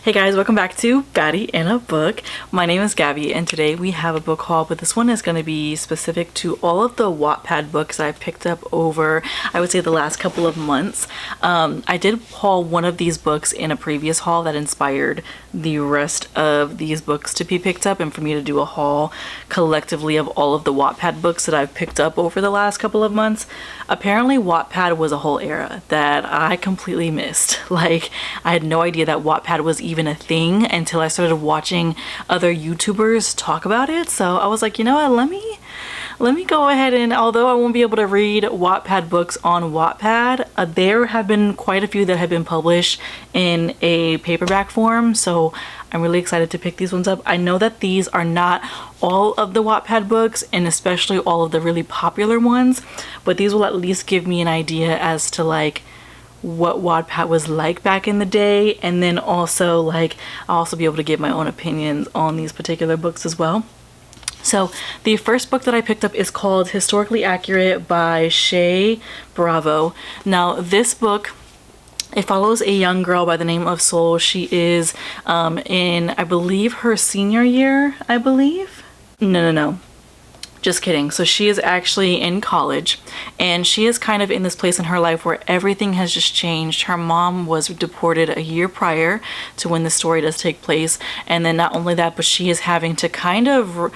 Hey guys, welcome back to Baddie and a Book. My name is Gabby and today we have a book haul, but this one is going to be specific to all of the Wattpad books I've picked up over, I would say, the last couple of months. I did haul one of these books in a previous haul that inspired the rest of these books to be picked up, and for me to do a haul collectively of all of the Wattpad books that I've picked up over the last couple of months. Apparently Wattpad was a whole era that I completely missed. Like, I had no idea that Wattpad was even a thing until I started watching other YouTubers talk about it. So I was like, you know what, let me go ahead and, although I won't be able to read Wattpad books on Wattpad, there have been quite a few that have been published in a paperback form, so I'm really excited to pick these ones up. I know that these are not all of the Wattpad books, and especially all of the really popular ones, but these will at least give me an idea as to like what Wattpad was like back in the day, and then also like I'll also be able to give my own opinions on these particular books as well. So the first book that I picked up is called Historically Accurate by Shay Bravo. Now this book, it follows a young girl by the name of Soul. She is in, I believe, her senior year, I believe. No. Just kidding. So she is actually in college, and she is kind of in this place in her life where everything has just changed. Her mom was deported a year prior to when the story does take place, and then not only that, but she is having to kind of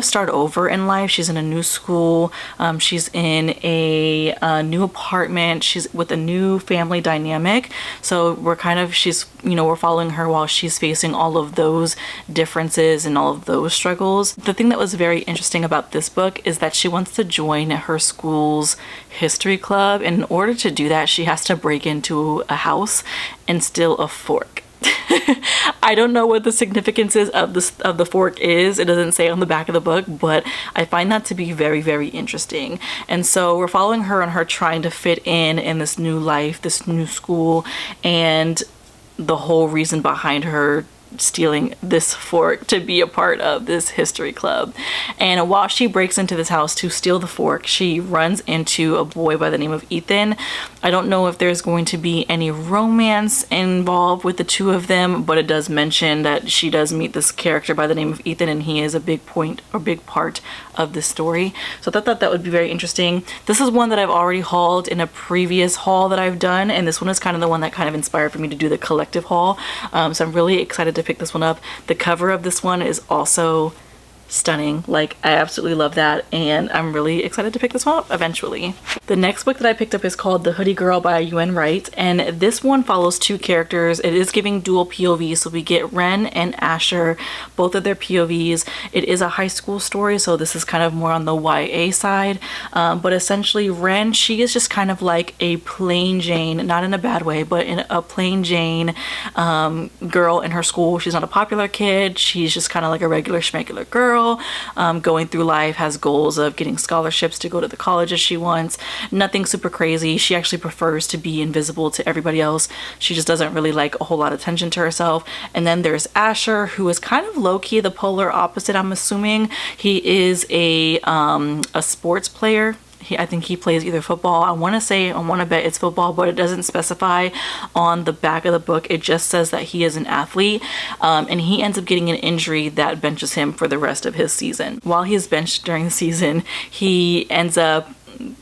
start over in life. She's in a new school, she's in a new apartment, she's with a new family dynamic. So we're following her while she's facing all of those differences and all of those struggles. The thing that was very interesting about this book is that she wants to join her school's history club, and in order to do that she has to break into a house and steal a fork. I don't know what the significance is of the fork is. It doesn't say on the back of the book, but I find that to be very, very interesting. And so we're following her on her trying to fit in this new life, this new school, and the whole reason behind her stealing this fork to be a part of this history club. And while she breaks into this house to steal the fork, she runs into a boy by the name of Ethan. I don't know if there's going to be any romance involved with the two of them, but it does mention that she does meet this character by the name of Ethan, and he is a big part of the story. So I thought that would be very interesting. This is one that I've already hauled in a previous haul that I've done, and this one is kind of the one that kind of inspired for me to do the collective haul. So I'm really excited to pick this one up. The cover of this one is also stunning. Like, I absolutely love that, and I'm really excited to pick this one up eventually. The next book that I picked up is called The Hoodie Girl by Yuen Wright, and this one follows two characters. It is giving dual POVs, so we get Ren and Asher, both of their POVs. It is a high school story, so this is kind of more on the YA side, but essentially Ren, she is just kind of like a plain Jane, not in a bad way, but in a plain Jane girl in her school. She's not a popular kid. She's just kind of like a regular schmegular girl, going through life, has goals of getting scholarships to go to the colleges she wants. Nothing super crazy. She actually prefers to be invisible to everybody else. She just doesn't really like a whole lot of attention to herself. And then there's Asher, who is kind of low-key the polar opposite, I'm assuming. He is a sports player. I think he plays either football. I want to bet it's football, but it doesn't specify on the back of the book. It just says that he is an athlete, and he ends up getting an injury that benches him for the rest of his season. While he is benched during the season, he ends up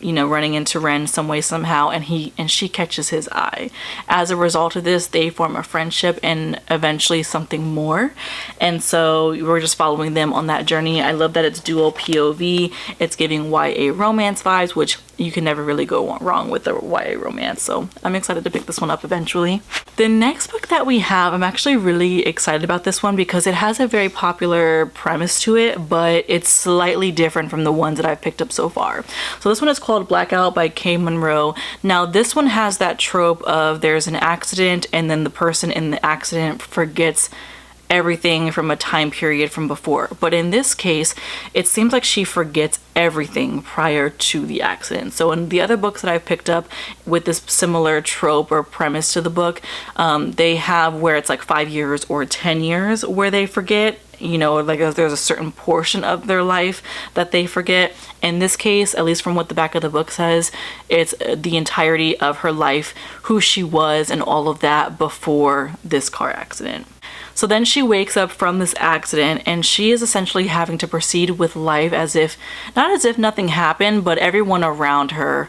running into Ren some way somehow, and she catches his eye. As a result of this, they form a friendship and eventually something more, and so we're just following them on that journey. I love that it's dual POV. It's giving YA romance vibes, which you can never really go wrong with a YA romance, so I'm excited to pick this one up eventually. The next book that we have, I'm actually really excited about this one because it has a very popular premise to it, but it's slightly different from the ones that I've picked up so far. So this one is called Blackout by Kay Monroe. Now this one has that trope of there's an accident and then the person in the accident forgets everything from a time period from before. But in this case, it seems like she forgets everything prior to the accident. So in the other books that I've picked up with this similar trope or premise to the book, they have where it's like 5 years or 10 years where they forget, you know, like there's a certain portion of their life that they forget. In this case, at least from what the back of the book says, it's the entirety of her life, who she was and all of that before this car accident. So then she wakes up from this accident and she is essentially having to proceed with life as if, not as if nothing happened, but everyone around her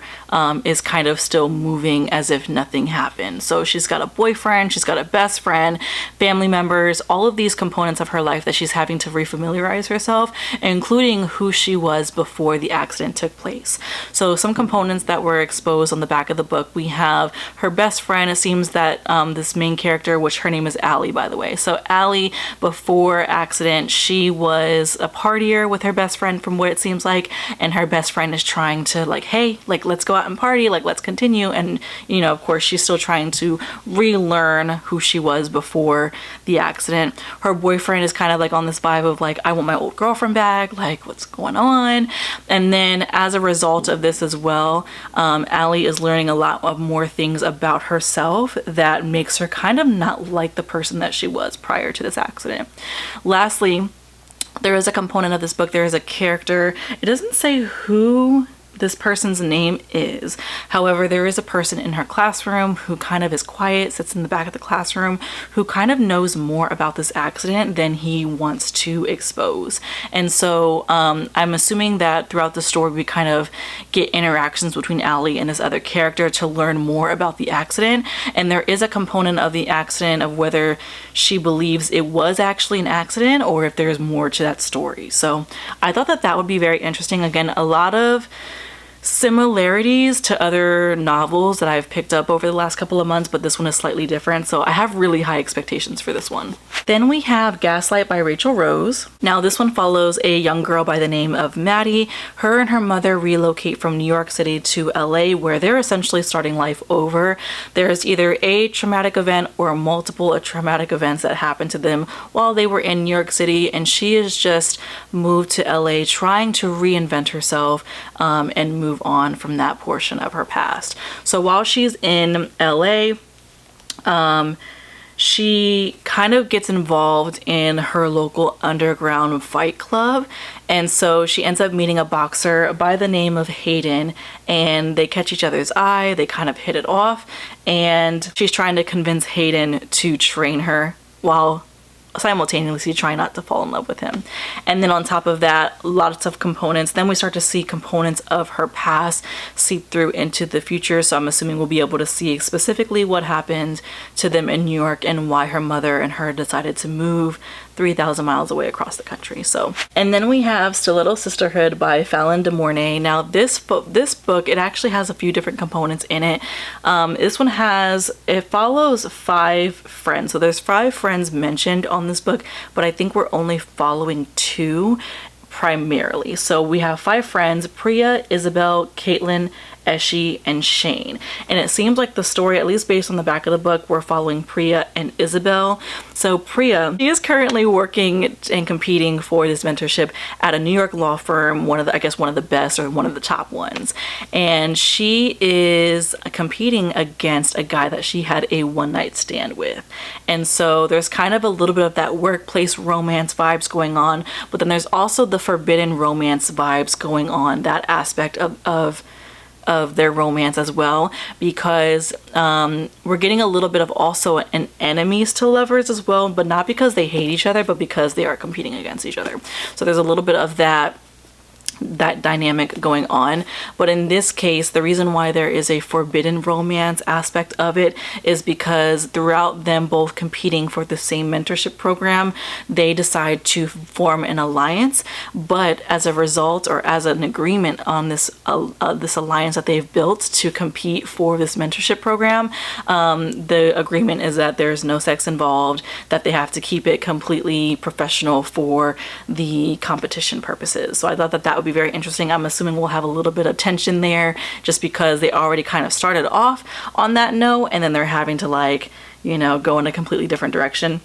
is kind of still moving as if nothing happened. So she's got a boyfriend, she's got a best friend, family members, all of these components of her life that she's having to refamiliarize herself, including who she was before the accident took place. So some components that were exposed on the back of the book, we have her best friend. It seems that this main character, which her name is Allie, by the way. So Allie, before accident, she was a partier with her best friend from what it seems like, and her best friend is trying to like, hey, like let's go out and party, like let's continue. And you know, of course, she's still trying to relearn who she was before the accident. Her boyfriend is kind of like on this vibe of like, I want my old girlfriend back, like what's going on? And then as a result of this as well, Allie is learning a lot of more things about herself that makes her kind of not like the person that she was prior to this accident. Lastly, there is a component of this book, there is a character. It doesn't say who this person's name is. However, there is a person in her classroom who kind of is quiet, sits in the back of the classroom, who kind of knows more about this accident than he wants to expose. And so I'm assuming that throughout the story we kind of get interactions between Allie and this other character to learn more about the accident. And there is a component of the accident of whether she believes it was actually an accident or if there's more to that story. So I thought that that would be very interesting. Again, a lot of similarities to other novels that I've picked up over the last couple of months, but this one is slightly different, so I have really high expectations for this one. Then we have Gaslight by Rachel Rose. Now this one follows a young girl by the name of Maddie. Her and her mother relocate from New York City to LA, where they're essentially starting life over. There's either a traumatic event or multiple traumatic events that happened to them while they were in New York City, and she has just moved to LA trying to reinvent herself and move on from that portion of her past. So while she's in LA, she kind of gets involved in her local underground fight club, and so she ends up meeting a boxer by the name of Hayden, and they catch each other's eye, they kind of hit it off, and she's trying to convince Hayden to train her while simultaneously trying not to fall in love with him. And then on top of that, lots of components. Then we start to see components of her past seep through into the future. So I'm assuming we'll be able to see specifically what happened to them in New York and why her mother and her decided to move 3,000 miles away across the country. So, and then we have Stiletto Sisterhood by Fallon DeMornay. Now this book, it actually has a few different components in it. This one it follows 5 friends. So there's 5 friends mentioned on this book, but I think we're only following 2 primarily. So we have 5 friends: Priya, Isabel, Caitlin, Eshi, and Shane. And it seems like the story, at least based on the back of the book, we're following Priya and Isabel. So Priya, she is currently working and competing for this mentorship at a New York law firm, one of the best or one of the top ones. And she is competing against a guy that she had a one-night stand with. And so there's kind of a little bit of that workplace romance vibes going on, but then there's also the forbidden romance vibes going on, that aspect of their romance as well, because we're getting a little bit of also an enemies to lovers as well, but not because they hate each other, but because they are competing against each other. So there's a little bit of that dynamic going on. But in this case, the reason why there is a forbidden romance aspect of it is because throughout them both competing for the same mentorship program, they decide to form an alliance. But as a result, or as an agreement on this alliance that they've built to compete for this mentorship program, the agreement is that there's no sex involved, that they have to keep it completely professional for the competition purposes. So I thought that would be very interesting. I'm assuming we'll have a little bit of tension there just because they already kind of started off on that note, and then they're having to go in a completely different direction.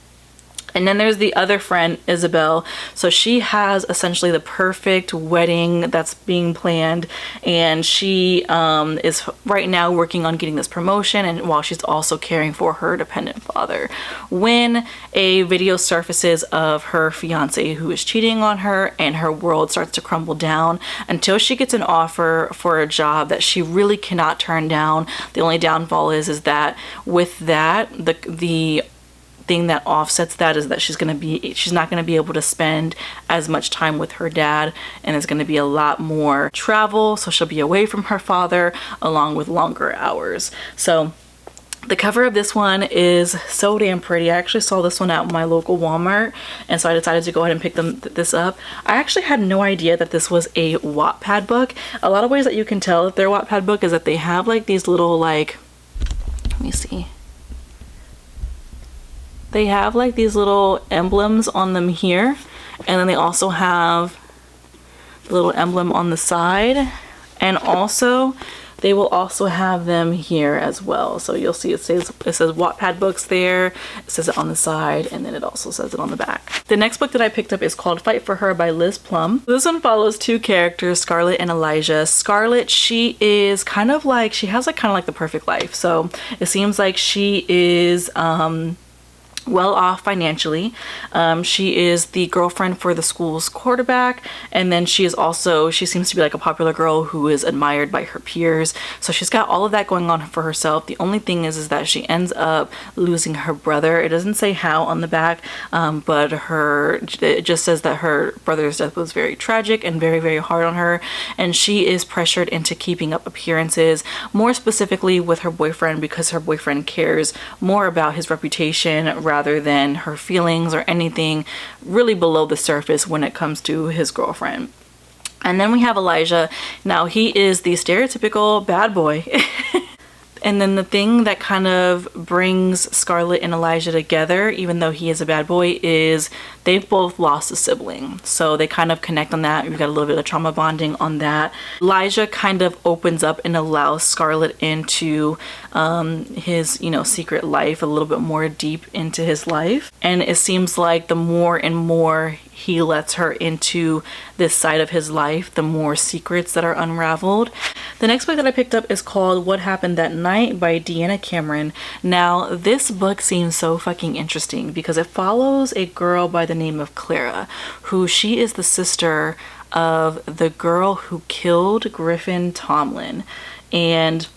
And then there's the other friend, Isabel. So she has essentially the perfect wedding that's being planned, and she is right now working on getting this promotion, and while she's also caring for her dependent father, when a video surfaces of her fiance who is cheating on her, and her world starts to crumble down until she gets an offer for a job that she really cannot turn down. The only downfall is that with that, the thing that offsets that is that she's not going to be able to spend as much time with her dad, and it's going to be a lot more travel, so she'll be away from her father along with longer hours. So the cover of this one is so damn pretty. I actually saw this one at my local Walmart, and so I decided to go ahead and pick this up. I actually had no idea that this was a Wattpad book. A lot of ways that you can tell if they're a Wattpad book is that they have like these little, like, let me see. They have like these little emblems on them here, and then they also have the little emblem on the side, and also they will also have them here as well. So you'll see it says Wattpad books there, it says it on the side, and then it also says it on the back. The next book that I picked up is called Fight for Her by Liz Plum. This one follows two characters, Scarlett and Elijah. Scarlett, she is kind of like, she has like kind of like the perfect life. So it seems like she is well off financially. She is the girlfriend for the school's quarterback, and then she seems to be like a popular girl who is admired by her peers. So she's got all of that going on for herself. The only thing is that she ends up losing her brother. It doesn't say how on the back, but it just says that her brother's death was very tragic and very, very hard on her, and she is pressured into keeping up appearances, more specifically with her boyfriend, because her boyfriend cares more about his reputation rather than her feelings or anything really below the surface when it comes to his girlfriend. And then we have Elijah. Now he is the stereotypical bad boy. And then the thing that kind of brings Scarlett and Elijah together, even though he is a bad boy, is they've both lost a sibling. So they kind of connect on that. We've got a little bit of trauma bonding on that. Elijah kind of opens up and allows Scarlett into his, secret life, a little bit more deep into his life. And it seems like the more and more he lets her into this side of his life, the more secrets that are unraveled. The next book that I picked up is called What Happened That Night by Deanna Cameron. Now, this book seems so fucking interesting because it follows a girl by the name of Clara, who she is the sister of the girl who killed Griffin Tomlin. And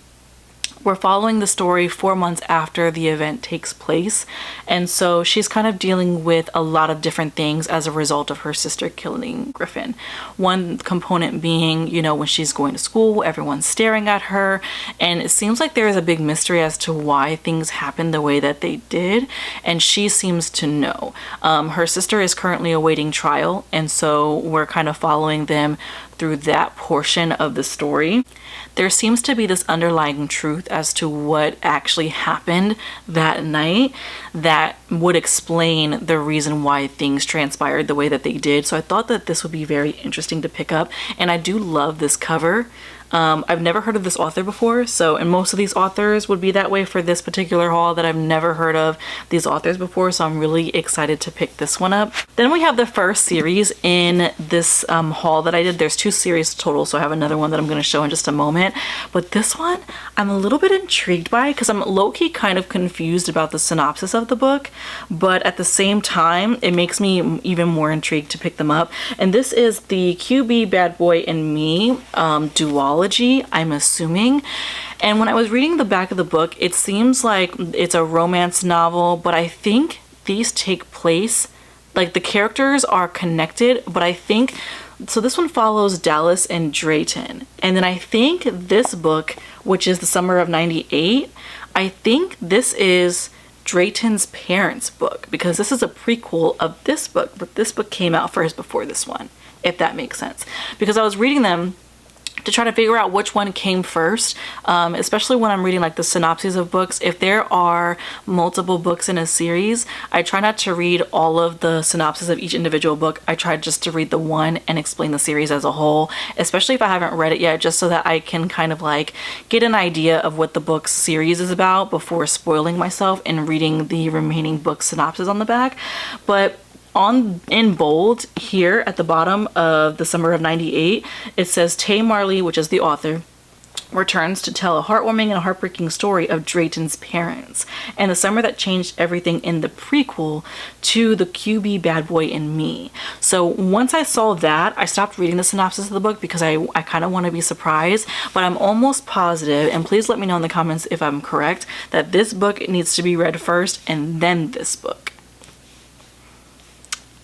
we're following the story 4 months after the event takes place, and so she's kind of dealing with a lot of different things as a result of her sister killing Griffin. One component being, when she's going to school, everyone's staring at her, and it seems like there is a big mystery as to why things happened the way that they did, and she seems to know. Her sister is currently awaiting trial, and so we're kind of following them through that portion of the story. There seems to be this underlying truth as to what actually happened that night that would explain the reason why things transpired the way that they did. So I thought that this would be very interesting to pick up, and I do love this cover. I've never heard of this author before, and most of these authors would be that way for this particular haul, that I've never heard of these authors before, so I'm really excited to pick this one up. Then we have the first series in this haul that I did. There's 2 series total, so I have another one that I'm going to show in just a moment, but this one I'm a little bit intrigued by because I'm low-key kind of confused about the synopsis of the book, but at the same time it makes me even more intrigued to pick them up. And this is the QB Bad Boy and Me duology, I'm assuming. And when I was reading the back of the book, it seems like it's a romance novel, but I think these take place, like the characters are connected, but I think, so this one follows Dallas and Drayton. And then I think this book, which is the summer of '98, I think this is Drayton's parents' book, because this is a prequel of this book, but this book came out first before this one, if that makes sense. Because I was reading them to try to figure out which one came first, especially when I'm reading like the synopses of books. If there are multiple books in a series, I try not to read all of the synopsis of each individual book. I try just to read the one and explain the series as a whole, especially if I haven't read it yet, just so that I can kind of like get an idea of what the book series is about before spoiling myself and reading the remaining book synopsis on the back. But in bold here at the bottom of the summer of '98, it says Tay Marley, which is the author, returns to tell a heartwarming and heartbreaking story of Drayton's parents and the summer that changed everything in the prequel to the QB Bad Boy and Me. So once I saw that, I stopped reading the synopsis of the book because I kind of want to be surprised, but I'm almost positive, and please let me know in the comments if I'm correct, that this book needs to be read first and then this book.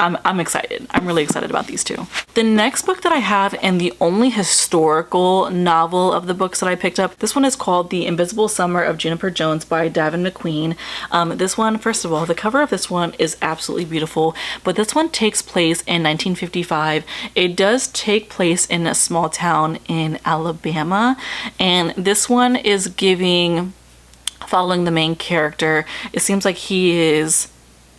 I'm excited. I'm really excited about these two. The next book that I have, and the only historical novel of the books that I picked up, this one is called The Invisible Summer of Juniper Jones by Davin McQueen. This one, first of all, the cover of this one is absolutely beautiful, but this one takes place in 1955. It does take place in a small town in Alabama, and this one is following the main character. It seems like he is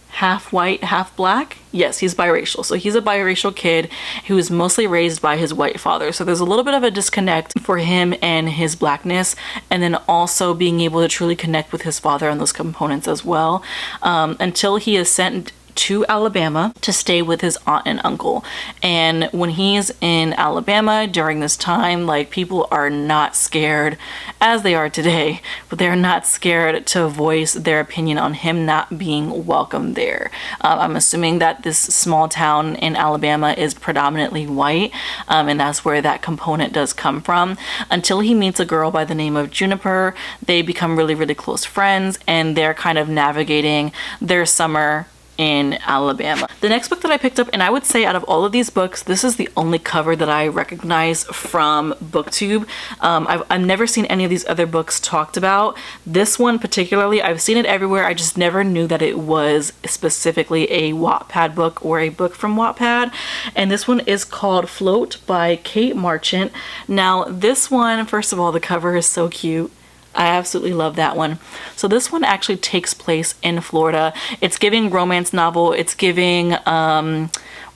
half white, half black. Yes, he's biracial. So he's a biracial kid who is mostly raised by his white father. So there's a little bit of a disconnect for him and his blackness, and then also being able to truly connect with his father on those components as well, until he is sent to Alabama to stay with his aunt and uncle. And when he's in Alabama during this time, like, people are not scared, as they are today, but they're not scared to voice their opinion on him not being welcome there. I'm assuming that this small town in Alabama is predominantly white, and that's where that component does come from. Until he meets a girl by the name of Juniper, they become really, really close friends, and they're kind of navigating their summer in Alabama. The next book that I picked up, and I would say out of all of these books, this is the only cover that I recognize from BookTube. I've never seen any of these other books talked about. This one particularly, I've seen it everywhere. I just never knew that it was specifically a Wattpad book or a book from Wattpad. And this one is called Float by Kate Marchant. Now this one, first of all, the cover is so cute. I absolutely love that one. So this one actually takes place in Florida. It's giving romance novel. It's giving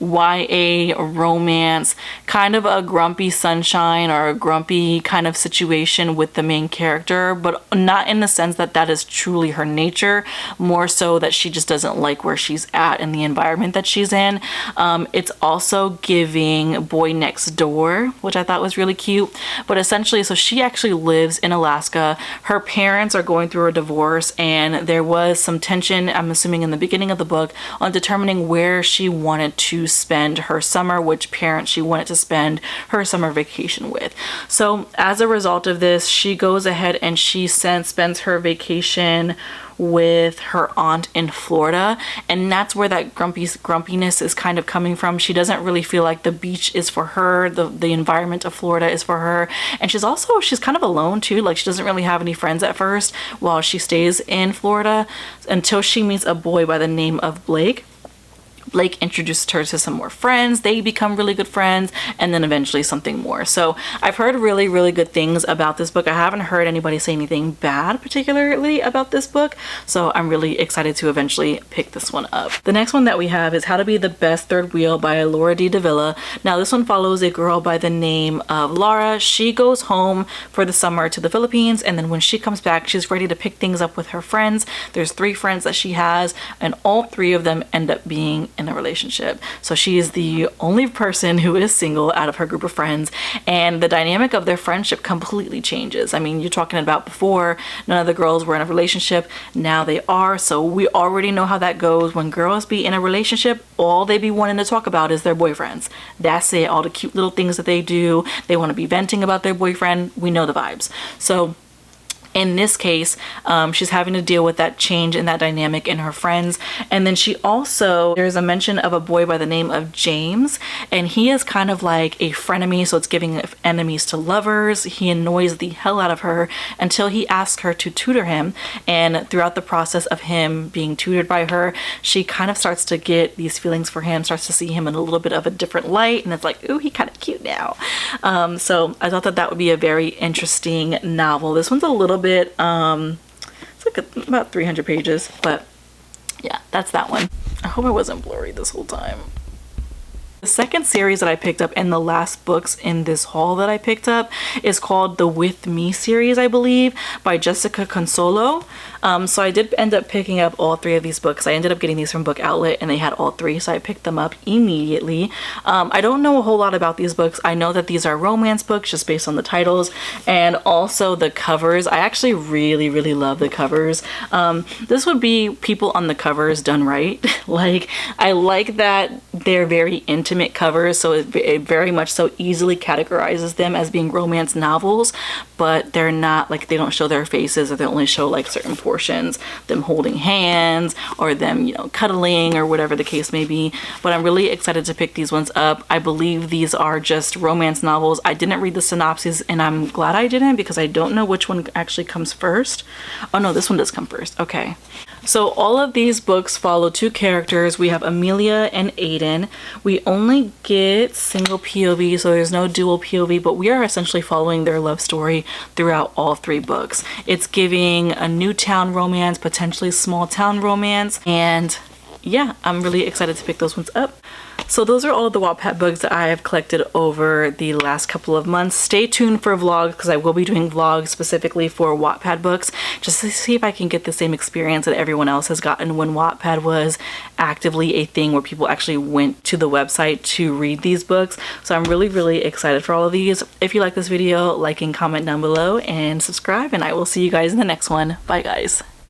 YA romance, kind of a grumpy sunshine or a grumpy kind of situation with the main character, but not in the sense that that is truly her nature, more so that she just doesn't like where she's at in the environment that she's in. It's also giving Boy Next Door, which I thought was really cute. But essentially, so she actually lives in Alaska. Her parents are going through a divorce, and there was some tension, I'm assuming in the beginning of the book, on determining where she wanted to spend her summer, which parent she wanted to spend her summer vacation with. So as a result of this, she goes ahead and she spends her vacation with her aunt in Florida, and that's where that grumpiness is kind of coming from. She doesn't really feel like the beach is for her, the environment of Florida is for her, and she's kind of alone too. Like, she doesn't really have any friends at first while she stays in Florida, until she meets a boy by the name of Blake. Blake introduced her to some more friends. They become really good friends, and then eventually something more. So I've heard really, really good things about this book. I haven't heard anybody say anything bad particularly about this book, so I'm really excited to eventually pick this one up. The next one that we have is How to Be the Best Third Wheel by Laura D. Davila. Now this one follows a girl by the name of Laura. She goes home for the summer to the Philippines, and then when she comes back, she's ready to pick things up with her friends. There's 3 friends that she has, and all 3 of them end up being in a relationship. So she is the only person who is single out of her group of friends, and the dynamic of their friendship completely changes. I mean, you're talking about before, none of the girls were in a relationship. Now they are. So we already know how that goes. When girls be in a relationship, all they be wanting to talk about is their boyfriends. That's it. All the cute little things that they do. They want to be venting about their boyfriend. We know the vibes. So In this case, she's having to deal with that change in that dynamic in her friends. And then there's a mention of a boy by the name of James, and he is kind of like a frenemy, so it's giving enemies to lovers. He annoys the hell out of her until he asks her to tutor him, and throughout the process of him being tutored by her, she kind of starts to get these feelings for him, starts to see him in a little bit of a different light, and it's like, ooh, he kind of cute now. So I thought that would be a very interesting novel. This one's a little bit it's like about 300 pages, but yeah, that's that one. I hope I wasn't blurry this whole time. The second series that I picked up, and the last books in this haul that I picked up, is called the With Me series, I believe, by Jessica Consolo. So I did end up picking up all 3 of these books. I ended up getting these from Book Outlet, and they had all 3, so I picked them up immediately. I don't know a whole lot about these books. I know that these are romance books just based on the titles, and also the covers. I actually really love the covers. This would be people on the covers done right. Like, I like that they're very intimate covers, so it very much so easily categorizes them as being romance novels, but they're not, like, they don't show their faces, or they only show like certain portions, them holding hands or them, you know, cuddling or whatever the case may be. But I'm really excited to pick these ones up. I believe these are just romance novels. I didn't read the synopses, and I'm glad I didn't, because I don't know which one actually comes first. Oh no, this one does come first. Okay. So all of these books follow 2 characters. We have Amelia and Aiden. We only get single POV, so there's no dual POV, but we are essentially following their love story throughout all 3 books. It's giving a new town romance, potentially small town romance, and yeah, I'm really excited to pick those ones up. So those are all of the Wattpad books that I have collected over the last couple of months. Stay tuned for vlogs, because I will be doing vlogs specifically for Wattpad books, just to see if I can get the same experience that everyone else has gotten when Wattpad was actively a thing where people actually went to the website to read these books. So I'm really excited for all of these. If you like this video, like and comment down below, and subscribe, and I will see you guys in the next one. Bye guys.